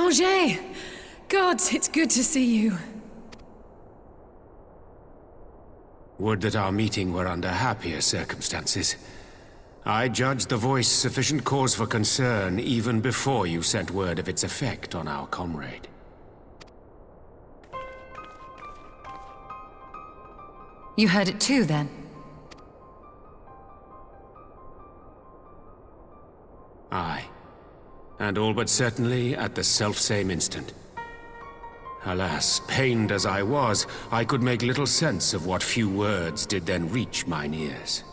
Rianger! Gods, it's good to see you. Would that our meeting were under happier circumstances. I judged the voice sufficient cause for concern even before you sent word of its effect on our comrade. You heard it too, then? Aye. And all but certainly at the selfsame instant. Alas, pained as I was, I could make little sense of what few words did then reach mine ears.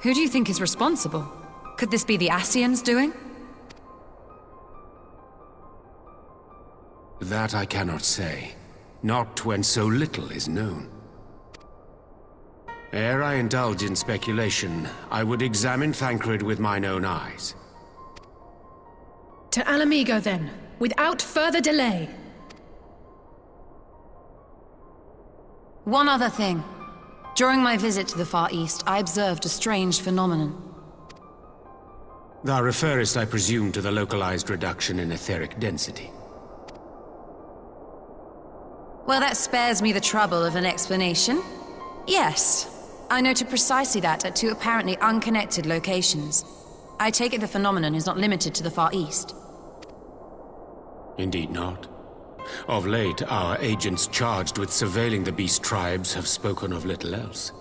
Who do you think is responsible? Could this be the Ascians doing? That I cannot say. Not when so little is known. Ere I indulge in speculation, I would examine Thancred with mine own eyes. To Alamigo, then, without further delay. One other thing. During my visit to the Far East, I observed a strange phenomenon. Thou referest, I presume, to the localized reduction in etheric density. Well, that spares me the trouble of an explanation. Yes, I noted precisely that at two apparently unconnected locations. I take it the phenomenon is not limited to the Far East. Indeed not. Of late, our agents charged with surveilling the beast tribes have spoken of little else.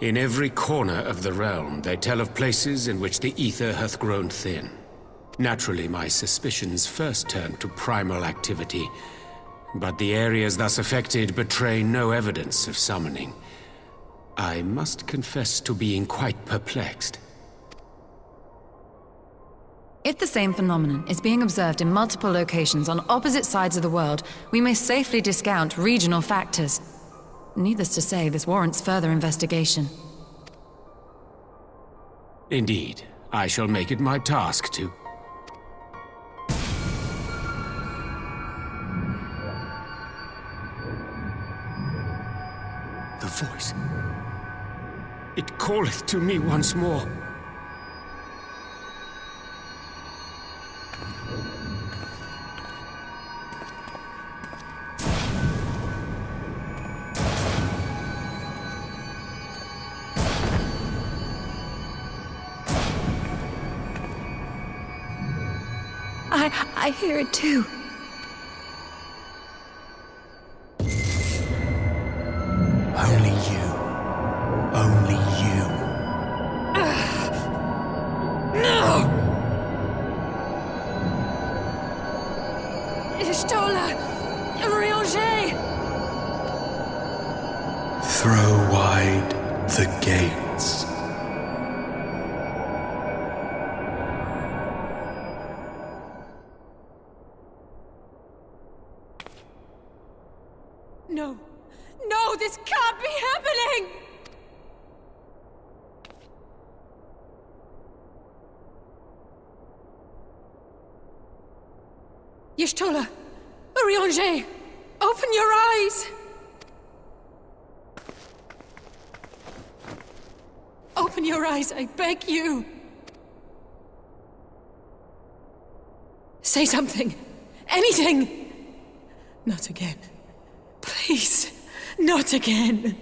In every corner of the realm, they tell of places in which the ether hath grown thin. Naturally, my suspicions first turned to primal activity, but the areas thus affected betray no evidence of summoning. I must confess to being quite perplexed. If the same phenomenon is being observed in multiple locations on opposite sides of the world, we may safely discount regional factors. Needless to say, this warrants further investigation. Indeed, I shall make it my task to... The voice. It calleth to me once more. I hear it too. Only you. Only you. No! Ishtola! Rianger! Throw wide the gates. No! No, this can't be happening! Y'shtola! Rianger! Open your eyes! Open your eyes, I beg you! Say something! Anything! Not again. Please, not again.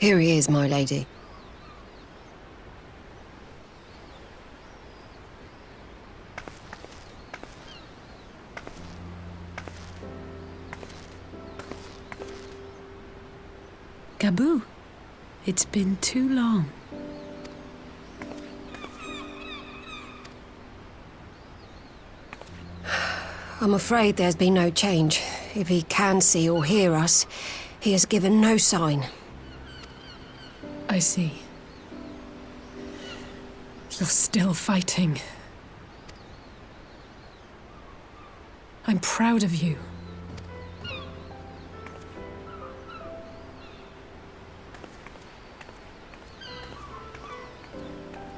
Here he is, my lady. Gabu, it's been too long. I'm afraid there's been no change. If he can see or hear us, he has given no sign. I see. You're still fighting. I'm proud of you.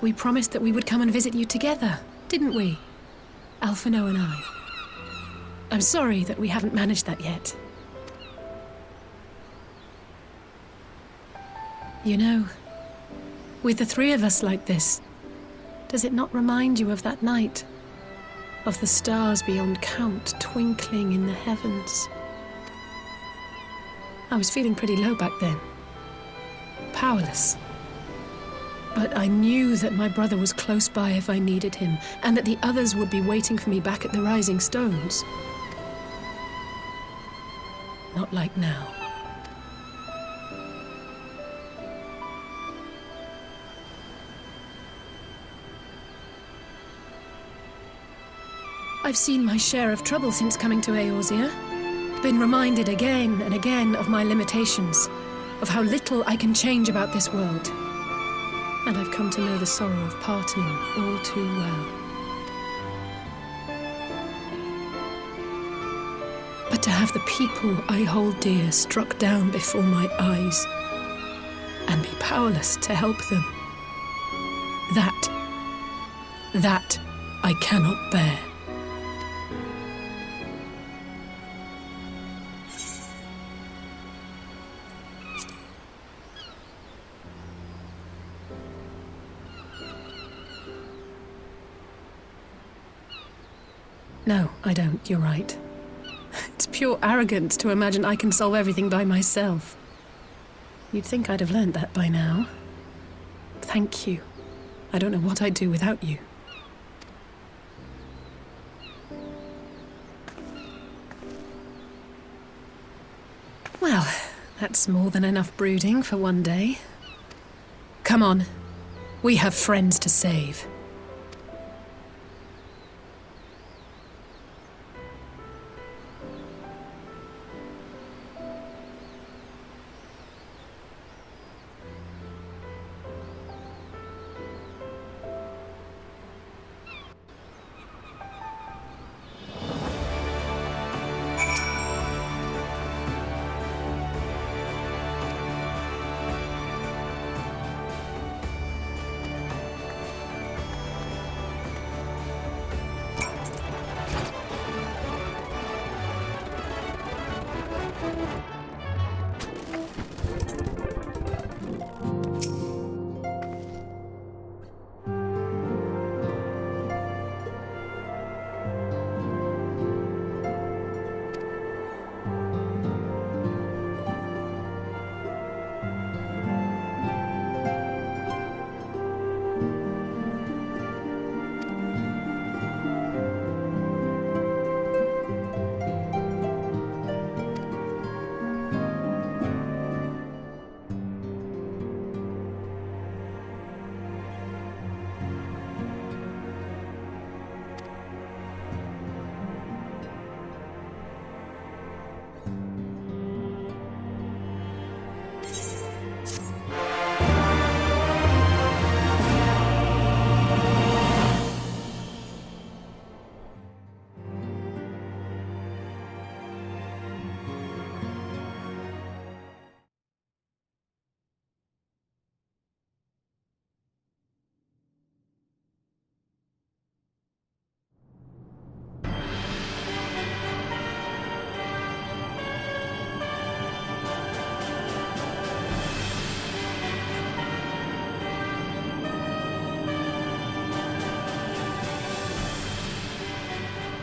We promised that we would come and visit you together, didn't we? Alphino and I. I'm sorry that we haven't managed that yet. You know, with the three of us like this, does it not remind you of that night? Of the stars beyond count twinkling in the heavens? I was feeling pretty low back then. Powerless. But I knew that my brother was close by if I needed him, and that the others would be waiting for me back at the Rising Stones. Not like now. I've seen my share of trouble since coming to Eorzea. Been reminded again and again of my limitations, of how little I can change about this world. And I've come to know the sorrow of parting all too well. But to have the people I hold dear struck down before my eyes, and be powerless to help them, that I cannot bear. No, I don't. You're right. It's pure arrogance to imagine I can solve everything by myself. You'd think I'd have learned that by now. Thank you. I don't know what I'd do without you. Well, that's more than enough brooding for one day. Come on. We have friends to save.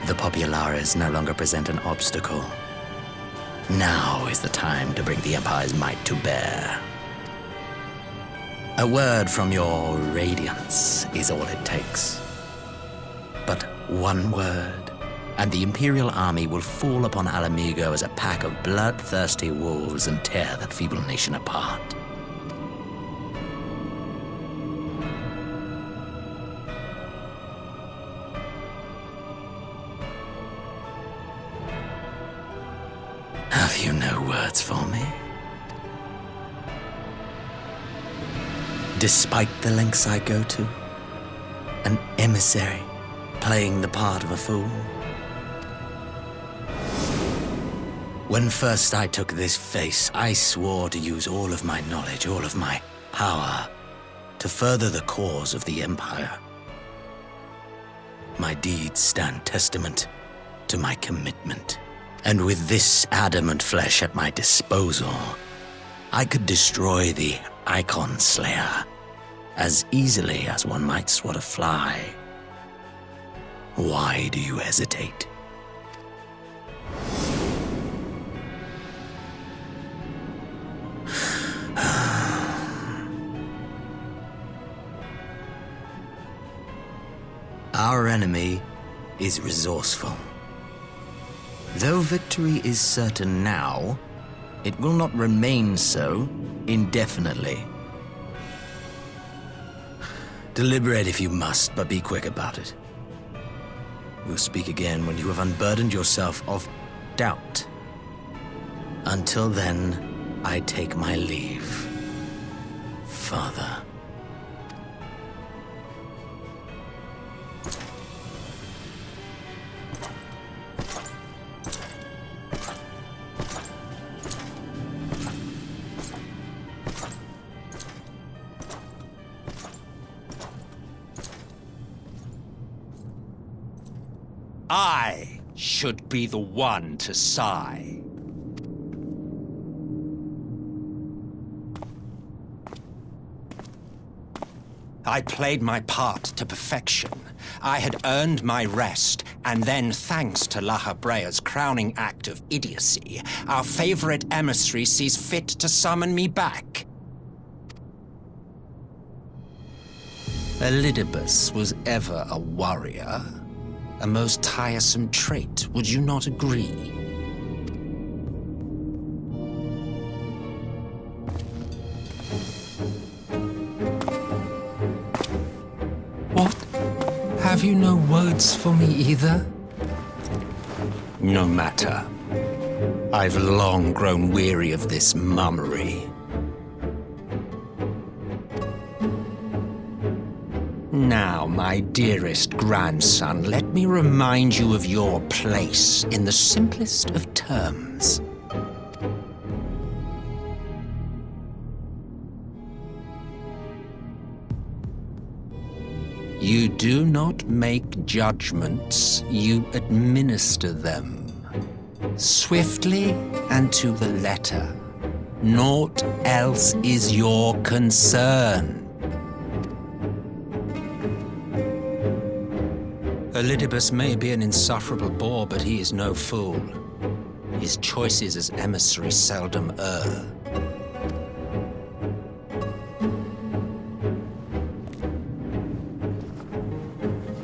The Populares no longer present an obstacle. Now is the time to bring the Empire's might to bear. A word from your radiance is all it takes. But one word, and the Imperial army will fall upon Alamigo as a pack of bloodthirsty wolves and tear that feeble nation apart. Have you no words for me? Despite the lengths I go to, an emissary playing the part of a fool. When first I took this face, I swore to use all of my knowledge, all of my power, to further the cause of the Empire. My deeds stand testament to my commitment. And with this adamant flesh at my disposal, I could destroy the Icon Slayer as easily as one might swat a fly. Why do you hesitate? Our enemy is resourceful. Though victory is certain now, it will not remain so indefinitely. Deliberate if you must, but be quick about it. We'll speak again when you have unburdened yourself of doubt. Until then, I take my leave, Father. I should be the one to sigh. I played my part to perfection. I had earned my rest, and then, thanks to La Habrea's crowning act of idiocy, our favorite emissary sees fit to summon me back. Elidibus was ever a warrior. A most tiresome trait, would you not agree? What? Have you no words for me either? No matter. I've long grown weary of this mummery. Now, my dearest grandson, let me remind you of your place in the simplest of terms. You do not make judgments, you administer them. Swiftly and to the letter. Naught else is your concern. Elidibus may be an insufferable bore, but he is no fool. His choices as emissary seldom err.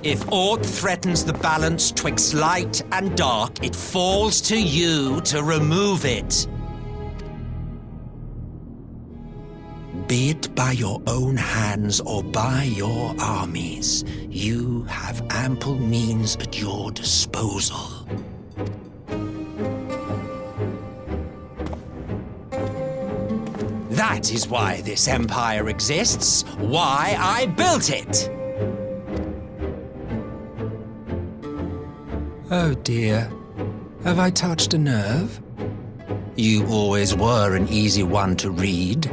If aught threatens the balance twixt light and dark, it falls to you to remove it. Be it by your own hands or by your armies, you have ample means at your disposal. That is why this empire exists, why I built it. Oh dear, have I touched a nerve? You always were an easy one to read.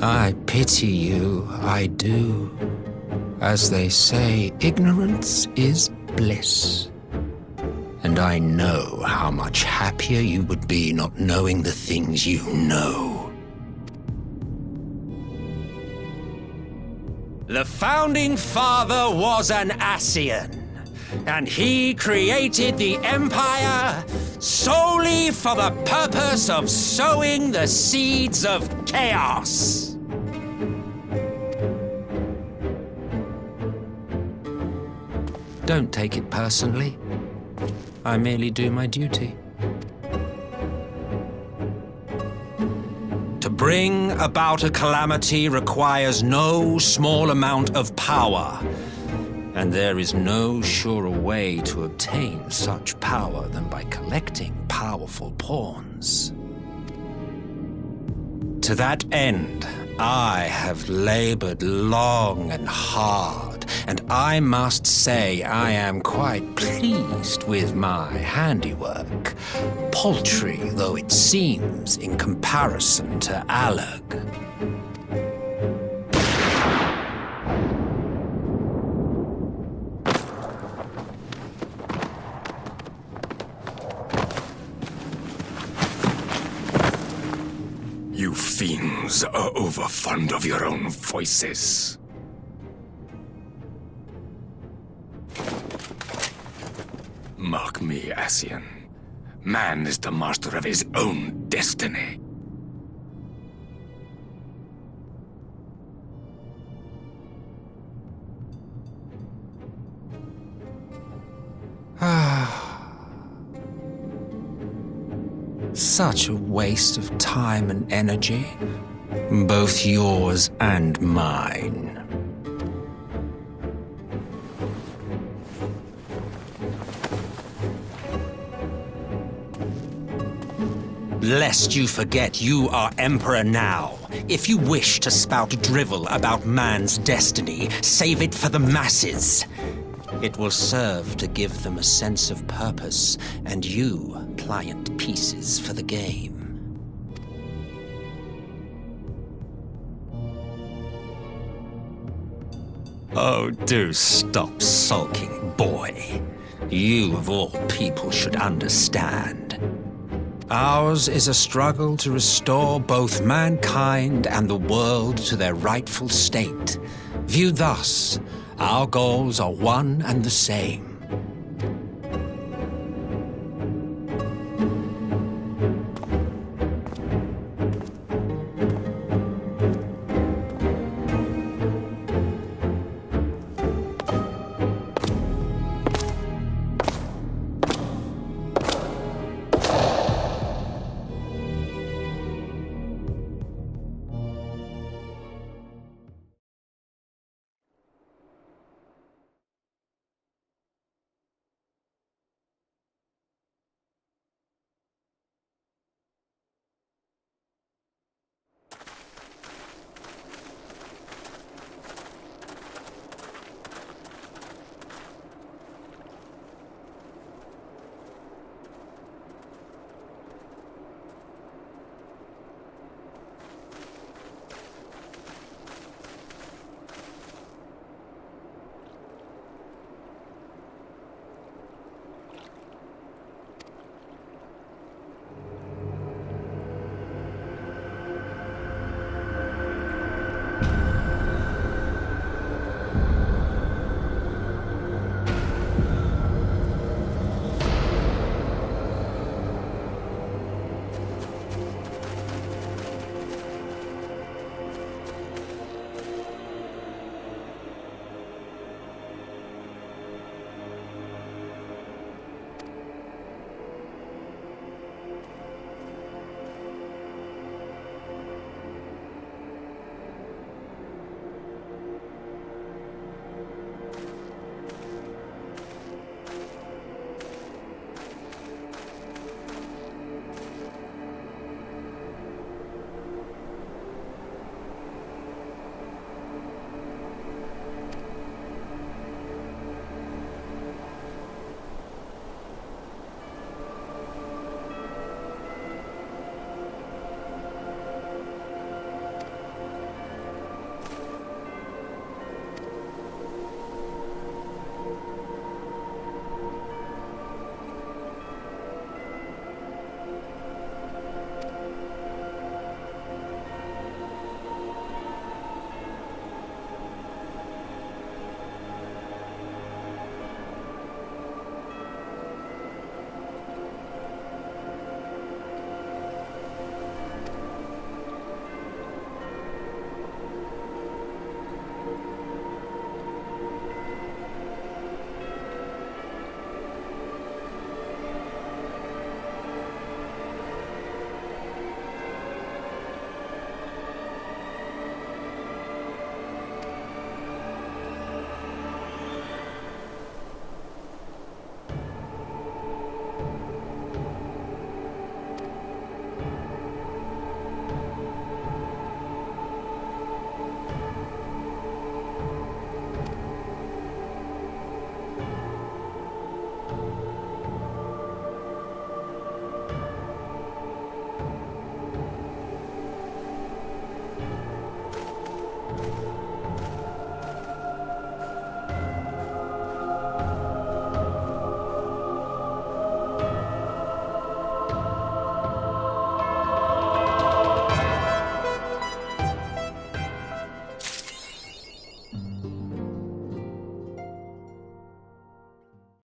I pity you, I do. As they say, ignorance is bliss. And I know how much happier you would be not knowing the things you know. The founding father was an Ascian, and he created the Empire solely for the purpose of sowing the seeds of chaos. don't take it personally. I merely do my duty. To bring about a calamity requires no small amount of power, and there is no surer way to obtain such power than by collecting powerful pawns. To that end, I have labored long and hard, and I must say I am quite pleased with my handiwork, paltry though it seems in comparison to Alag. You fiends are overfond of your own voices. Mark me, Ascian. Man is the master of his own destiny. Such a waste of time and energy, both yours and mine. Lest you forget you are Emperor now. If you wish to spout drivel about man's destiny, save it for the masses. It will serve to give them a sense of purpose, and you pliant pieces for the game. Oh, do stop sulking, boy. You, of all people, should understand. Ours is a struggle to restore both mankind and the world to their rightful state. Viewed thus, our goals are one and the same.